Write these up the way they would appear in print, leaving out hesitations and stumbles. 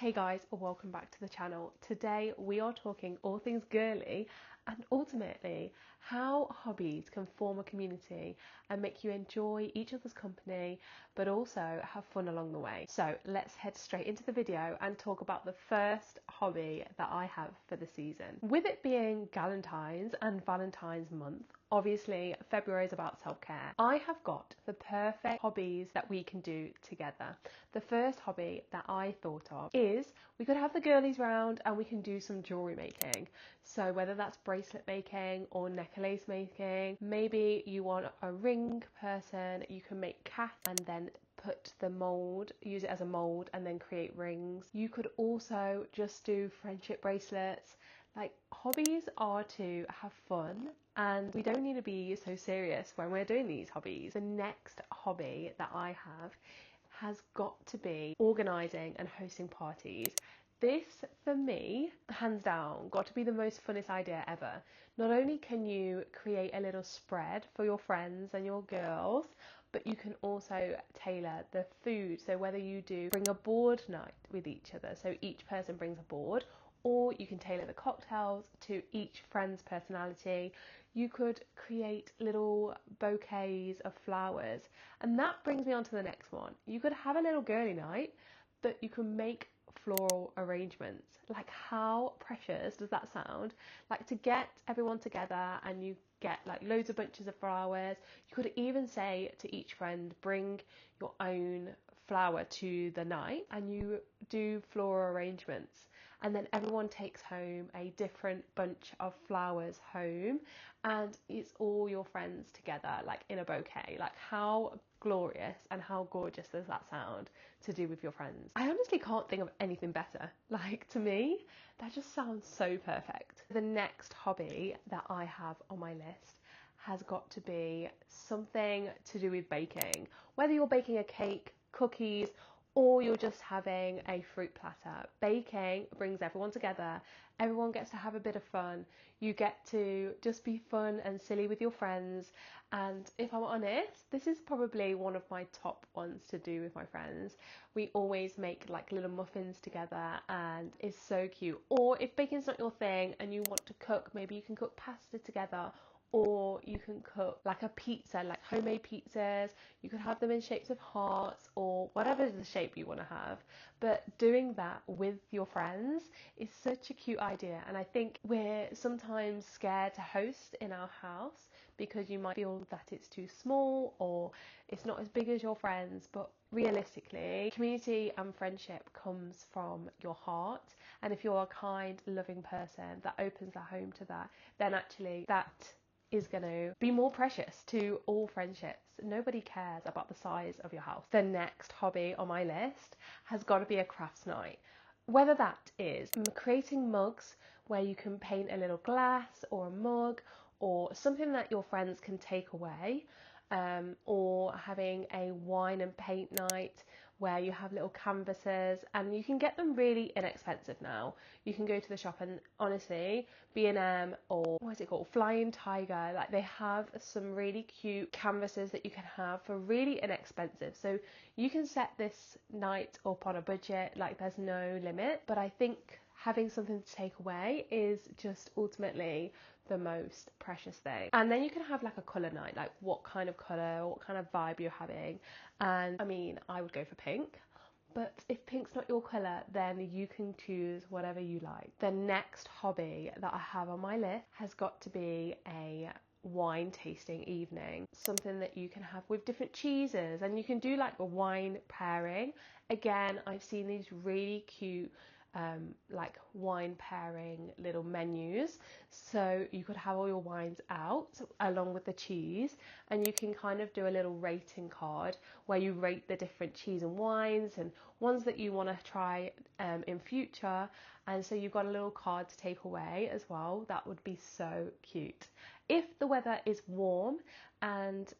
Hey guys, welcome back to the channel. Today we are talking all things girly and ultimately how hobbies can form a community and make you enjoy each other's company but also have fun along the way. So let's head straight into the video and talk about the first hobby that I have for the season. With it being Galentines and Valentine's month, obviously February is about self-care. I have got the perfect hobbies that we can do together. The first hobby that I thought of is we could have the girlies round and we can do some jewellery making. So whether that's bracelet making or necklace making, maybe you want a ring person, you can make cats and then put the mould, use it as a mould and then create rings. You could also just do friendship bracelets. Like, hobbies are to have fun and we don't need to be so serious when we're doing these hobbies. The next hobby that I have has got to be organising and hosting parties. This, for me, hands down, got to be the most funnest idea ever. Not only can you create a little spread for your friends and your girls, but you can also tailor the food. So whether you do bring a board night with each other, so each person brings a board, or you can tailor the cocktails to each friend's personality. You could create little bouquets of flowers. And that brings me on to the next one. You could have a little girly night, but you can make floral arrangements. Like, how precious does that sound? Like, to get everyone together and you get like loads of bunches of flowers. You could even say to each friend, bring your own flower to the night and you do floral arrangements. And then everyone takes home a different bunch of flowers home and it's all your friends together, like in a bouquet. Like, how glorious and how gorgeous does that sound to do with your friends? I honestly can't think of anything better. Like, to me, that just sounds so perfect. The next hobby that I have on my list has got to be something to do with baking. Whether you're baking a cake, cookies, or you're just having a fruit platter. Baking brings everyone together. Everyone gets to have a bit of fun. You get to just be fun and silly with your friends. And if I'm honest, this is probably one of my top ones to do with my friends. We always make like little muffins together and it's so cute. Or if baking's not your thing and you want to cook, maybe you can cook pasta together. Or you can cook like a pizza, like homemade pizzas. You could have them in shapes of hearts or whatever the shape you want to have. But doing that with your friends is such a cute idea. And I think we're sometimes scared to host in our house because you might feel that it's too small or it's not as big as your friends. But realistically, community and friendship comes from your heart. And if you're a kind, loving person that opens their home to that, then actually that is going to be more precious to all friendships. Nobody cares about the size of your house. The next hobby on my list has got to be a crafts night. Whether that is creating mugs where you can paint a little glass or a mug or something that your friends can take away, or having a wine and paint night where you have little canvases and you can get them really inexpensive now. You can go to the shop and honestly, B&M or what is it called, Flying Tiger, like they have some really cute canvases that you can have for really inexpensive. So you can set this night up on a budget, like there's no limit. But I think having something to take away is just ultimately the most precious thing. And then you can have like a colour night, like what kind of colour, what kind of vibe you're having. And I mean, I would go for pink, but if pink's not your colour, then you can choose whatever you like. The next hobby that I have on my list has got to be a wine tasting evening, something that you can have with different cheeses and you can do like a wine pairing. Again, I've seen these really cute like wine pairing little menus, so you could have all your wines out along with the cheese and you can kind of do a little rating card where you rate the different cheese and wines and ones that you want to try in future. And so you've got a little card to take away as well. That would be so cute. If the weather is warm and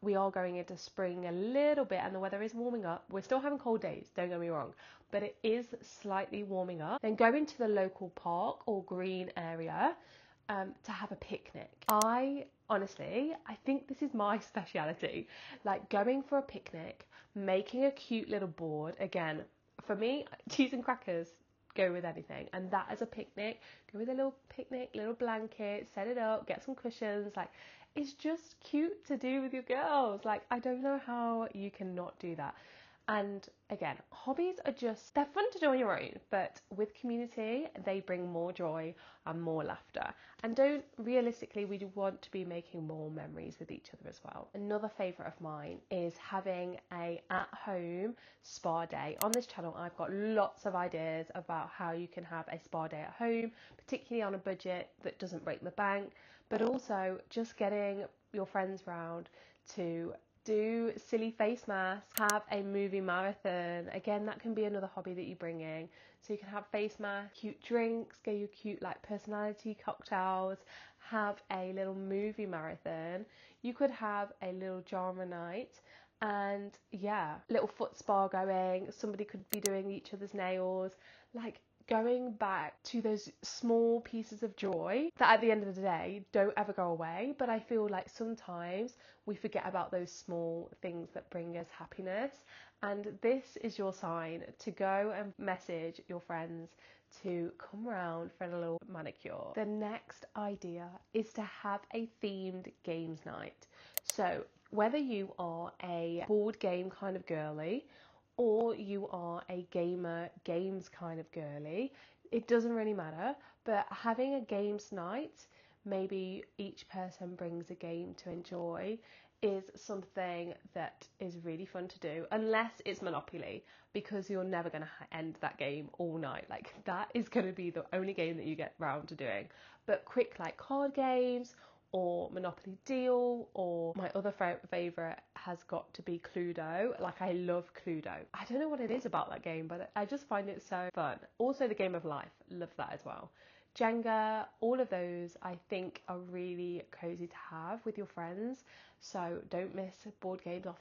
we are going into spring a little bit and the weather is warming up, we're still having cold days, don't get me wrong, but it is slightly warming up, then go into the local park or green area to have a picnic. I think this is my speciality, like going for a picnic, making a cute little board, again, for me, cheese and crackers go with anything, and that as a picnic, go with a little picnic, little blanket, set it up, get some cushions. Like, it's just cute to do with your girls. Like, I don't know how you cannot do that. And again, hobbies are just, they're fun to do on your own, but with community, they bring more joy and more laughter. And realistically, we do want to be making more memories with each other as well. Another favourite of mine is having a at-home spa day. On this channel, I've got lots of ideas about how you can have a spa day at home, particularly on a budget that doesn't break the bank, but also just getting your friends round to do silly face masks, have a movie marathon. Again, that can be another hobby that you bring in. So you can have face masks, cute drinks, get your cute like personality cocktails, have a little movie marathon. You could have a little drama night, and yeah, little foot spa going. Somebody could be doing each other's nails. Like, going back to those small pieces of joy that at the end of the day don't ever go away, but I feel like sometimes we forget about those small things that bring us happiness, and this is your sign to go and message your friends to come round for a little manicure. The next idea is to have a themed games night. So whether you are a board game kind of girly, or you are a games kind of girly, it doesn't really matter, but having a games night, maybe each person brings a game to enjoy, is something that is really fun to do, unless it's Monopoly, because you're never going to end that game all night. Like, that is going to be the only game that you get round to doing. But quick like card games, or Monopoly Deal, or my other favourite has got to be Cluedo. Like, I love Cluedo. I don't know what it is about that game, but I just find it so fun. Also the Game of Life, love that as well. Jenga, all of those I think are really cozy to have with your friends. So don't miss board games off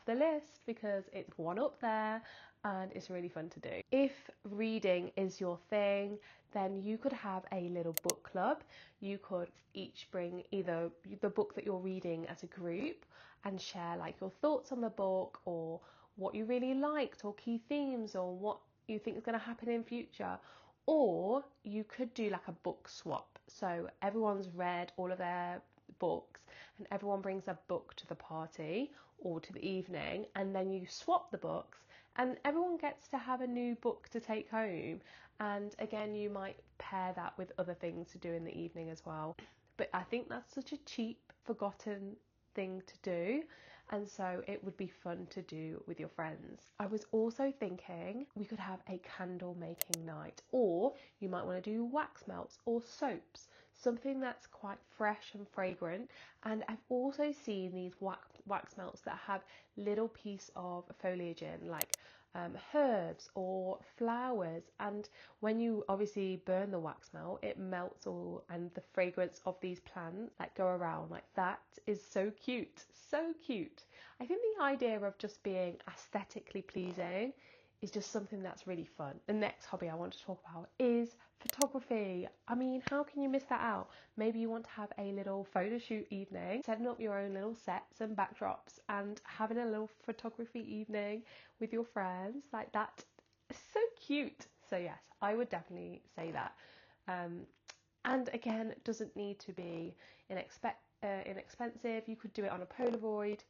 the list, because it's one up there and it's really fun to do. If reading is your thing, then you could have a little book club. You could each bring either the book that you're reading as a group and share like your thoughts on the book, or what you really liked, or key themes, or what you think is going to happen in future. Or you could do like a book swap. So everyone's read all of their books and everyone brings a book to the party or to the evening, and then you swap the books and everyone gets to have a new book to take home. And again, you might pair that with other things to do in the evening as well. But I think that's such a cheap, forgotten thing to do, and so it would be fun to do with your friends. I was also thinking we could have a candle making night, or you might want to do wax melts or soaps, something that's quite fresh and fragrant. And I've also seen these wax melts that have little piece of foliage in, like herbs or flowers, and when you obviously burn the wax melt, it melts all, and the fragrance of these plants that go around, like, that is so cute, so cute. I think the idea of just being aesthetically pleasing is just something that's really fun. The next hobby I want to talk about is photography. I mean, how can you miss that out? Maybe you want to have a little photo shoot evening, setting up your own little sets and backdrops and having a little photography evening with your friends. Like, that is so cute. So yes, I would definitely say that. And again, it doesn't need to be inexpensive. You could do it on a Polaroid,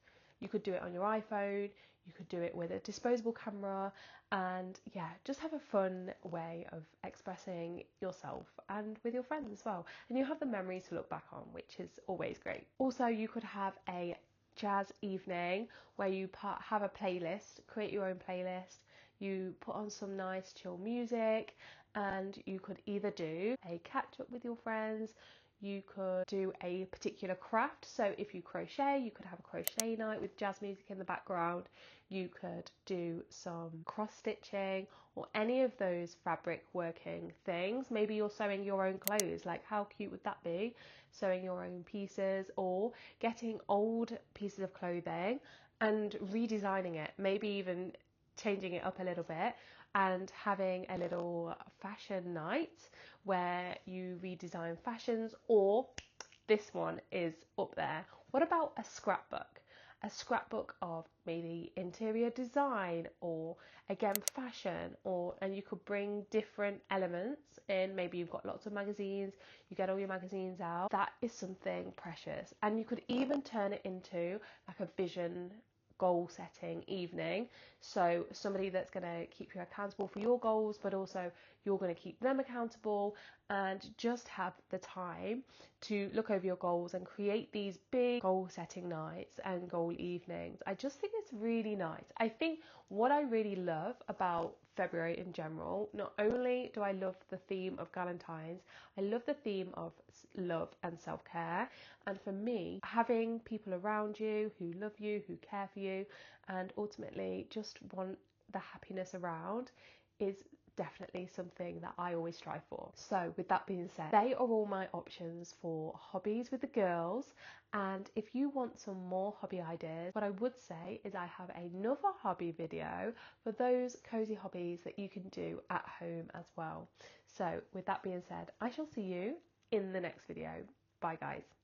you could do it on your iPhone, you could do it with a disposable camera, and yeah, just have a fun way of expressing yourself and with your friends as well. And you have the memories to look back on, which is always great. Also, you could have a jazz evening where you have a playlist, create your own playlist, you put on some nice chill music, and you could either do a catch up with your friends, you could do a particular craft. So if you crochet, you could have a crochet night with jazz music in the background. You could do some cross stitching or any of those fabric working things. Maybe you're sewing your own clothes. Like, how cute would that be? Sewing your own pieces, or getting old pieces of clothing and redesigning it, maybe even changing it up a little bit, and having a little fashion night where you redesign fashions. Or this one is up there. What about a scrapbook? a scrapbook of maybe interior design or again fashion, and you could bring different elements in. Maybe you've got lots of magazines, you get all your magazines out. That is something precious, and you could even turn it into like a vision goal setting evening. So somebody that's going to keep you accountable for your goals, but also you're going to keep them accountable, and just have the time to look over your goals and create these big goal setting nights and goal evenings. I just think it's really nice. I think what I really love about February in general, not only do I love the theme of Galentines, I love the theme of love and self-care. And for me, having people around you who love you, who care for you, and ultimately just want the happiness around is definitely something that I always strive for. So with that being said, they are all my options for hobbies with the girls. And if you want some more hobby ideas, what I would say is I have another hobby video for those cozy hobbies that you can do at home as well. So with that being said, I shall see you in the next video. Bye guys.